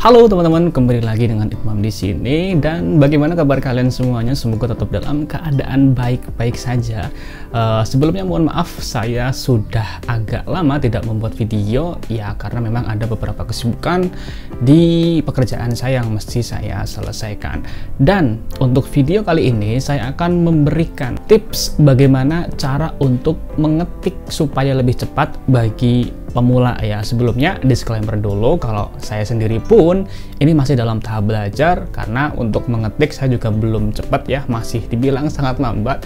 Halo teman-teman, kembali lagi dengan Imam di sini. Dan bagaimana kabar kalian semuanya? Semoga tetap dalam keadaan baik-baik saja. Sebelumnya mohon maaf, saya sudah agak lama tidak membuat video ya, karena memang ada beberapa kesibukan di pekerjaan saya yang mesti saya selesaikan. Dan untuk video kali ini saya akan memberikan tips bagaimana cara untuk mengetik supaya lebih cepat bagi pemula ya. Sebelumnya disclaimer dulu, kalau saya sendiri pun ini masih dalam tahap belajar, karena untuk mengetik saya juga belum cepat ya, masih dibilang sangat lambat.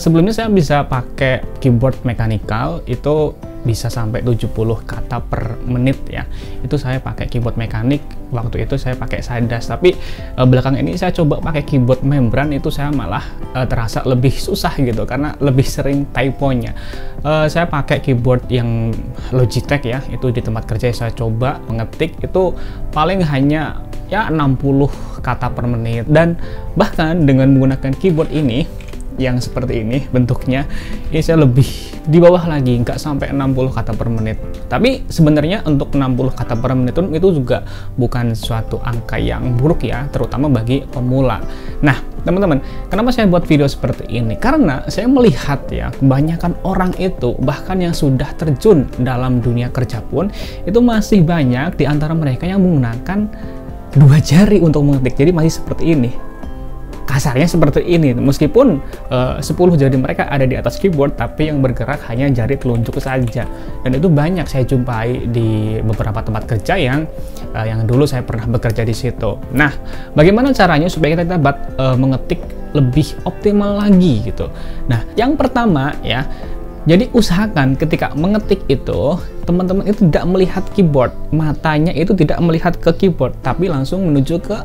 Sebelumnya saya bisa pakai keyboard mechanical, itu bisa sampai 70 kata per menit ya. Itu saya pakai keyboard mekanik, waktu itu saya pakai Cydas, tapi belakang ini saya coba pakai keyboard membran, itu saya malah terasa lebih susah gitu karena lebih sering typonya. Saya pakai keyboard yang Logitech ya, itu di tempat kerja saya coba mengetik, itu paling hanya ya 60 kata per menit. Dan bahkan dengan menggunakan keyboard ini yang seperti ini bentuknya, ini saya lebih di bawah lagi, nggak sampai 60 kata per menit. Tapi sebenarnya untuk 60 kata per menit itu juga bukan suatu angka yang buruk ya, terutama bagi pemula. Nah teman-teman, kenapa saya buat video seperti ini? Karena saya melihat ya, kebanyakan orang itu, bahkan yang sudah terjun dalam dunia kerja pun, itu masih banyak di antara mereka yang menggunakan dua jari untuk mengetik. Jadi masih seperti ini, kasarnya seperti ini, meskipun 10 jari mereka ada di atas keyboard, tapi yang bergerak hanya jari telunjuk saja. Dan itu banyak saya jumpai di beberapa tempat kerja yang dulu saya pernah bekerja di situ. Nah, bagaimana caranya supaya kita dapat mengetik lebih optimal lagi gitu? Nah, yang pertama ya, jadi usahakan ketika mengetik itu, teman-teman itu tidak melihat keyboard, matanya itu tidak melihat ke keyboard, tapi langsung menuju ke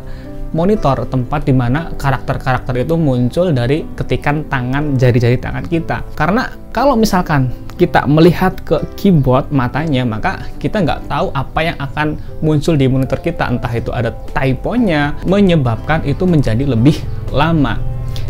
monitor, tempat dimana karakter-karakter itu muncul dari ketikan tangan, jari-jari tangan kita. Karena kalau misalkan kita melihat ke keyboard matanya, maka kita nggak tahu apa yang akan muncul di monitor kita, entah itu ada typonya, menyebabkan itu menjadi lebih lama.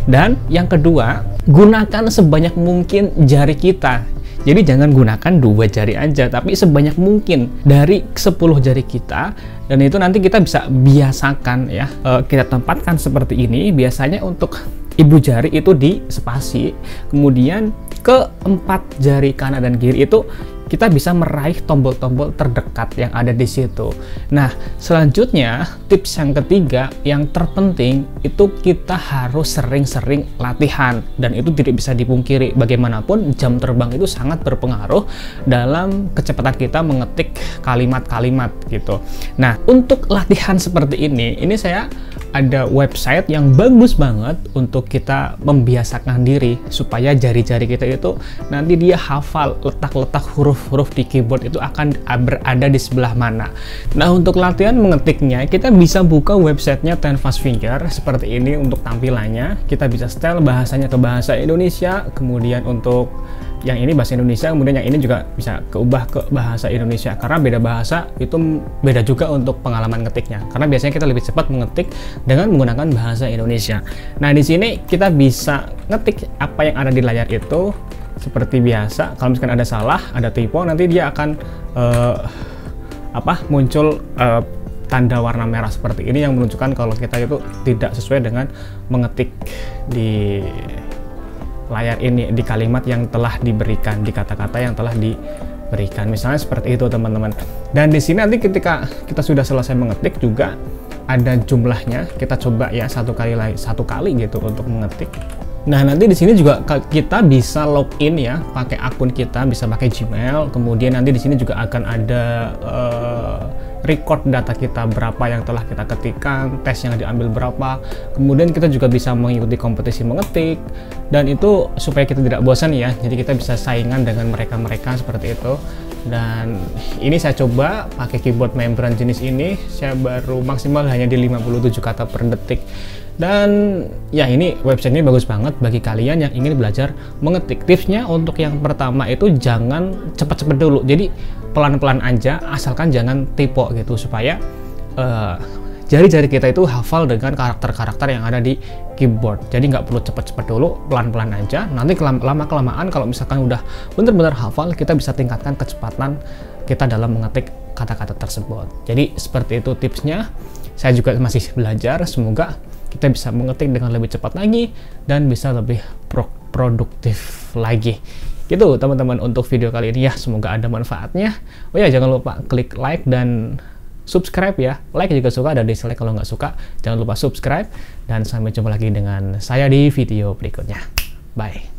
Dan yang kedua, gunakan sebanyak mungkin jari kita. Jadi jangan gunakan dua jari aja, tapi sebanyak mungkin dari 10 jari kita. Dan itu nanti kita bisa biasakan ya, kita tempatkan seperti ini. Biasanya untuk ibu jari itu di spasi, kemudian keempat jari kanan dan kiri itu kita bisa meraih tombol-tombol terdekat yang ada di situ. Nah, selanjutnya tips yang ketiga yang terpenting itu kita harus sering-sering latihan, dan itu tidak bisa dipungkiri. Bagaimanapun jam terbang itu sangat berpengaruh dalam kecepatan kita mengetik kalimat-kalimat gitu. Nah, untuk latihan seperti ini saya ada website yang bagus banget untuk kita membiasakan diri supaya jari-jari kita itu nanti dia hafal letak-letak huruf-huruf di keyboard itu akan berada di sebelah mana. Nah, untuk latihan mengetiknya kita bisa buka websitenya 10 Fast Finger seperti ini. Untuk tampilannya kita bisa setel bahasanya ke bahasa Indonesia, kemudian untuk yang ini bahasa Indonesia, kemudian yang ini juga bisa keubah ke bahasa Indonesia, karena beda bahasa itu beda juga untuk pengalaman ngetiknya, karena biasanya kita lebih cepat mengetik dengan menggunakan bahasa Indonesia. Nah, di sini kita bisa ngetik apa yang ada di layar itu seperti biasa. Kalau misalkan ada salah, ada typo, nanti dia akan muncul tanda warna merah seperti ini yang menunjukkan kalau kita itu tidak sesuai dengan mengetik di layar ini, di kalimat yang telah diberikan, di kata-kata yang telah diberikan, misalnya seperti itu teman-teman. Dan di sini nanti ketika kita sudah selesai mengetik juga ada jumlahnya, kita coba ya satu kali gitu untuk mengetik. Nah, nanti di sini juga kita bisa login ya, pakai akun kita, bisa pakai Gmail. Kemudian nanti di sini juga akan ada record data kita, berapa yang telah kita ketikkan, tes yang diambil berapa. Kemudian kita juga bisa mengikuti kompetisi mengetik, dan itu supaya kita tidak bosan ya. Jadi kita bisa saingan dengan mereka-mereka seperti itu. Dan ini saya coba pakai keyboard membran jenis ini, saya baru maksimal hanya di 57 kata per detik. Dan ya, ini website ini bagus banget bagi kalian yang ingin belajar mengetik. Tipsnya untuk yang pertama itu jangan cepat-cepat dulu, jadi pelan-pelan aja, asalkan jangan typo gitu, supaya jari-jari kita itu hafal dengan karakter-karakter yang ada di keyboard. Jadi nggak perlu cepet-cepet dulu, pelan-pelan aja. Nanti lama-kelamaan kalau misalkan udah bener-bener hafal, kita bisa tingkatkan kecepatan kita dalam mengetik kata-kata tersebut. Jadi seperti itu tipsnya. Saya juga masih belajar, semoga kita bisa mengetik dengan lebih cepat lagi dan bisa lebih produktif lagi. Gitu teman-teman untuk video kali ini ya, semoga ada manfaatnya. Oh ya, jangan lupa klik like dan subscribe ya. Like jika suka, dan dislike kalau nggak suka. Jangan lupa subscribe, dan sampai jumpa lagi dengan saya di video berikutnya. Bye.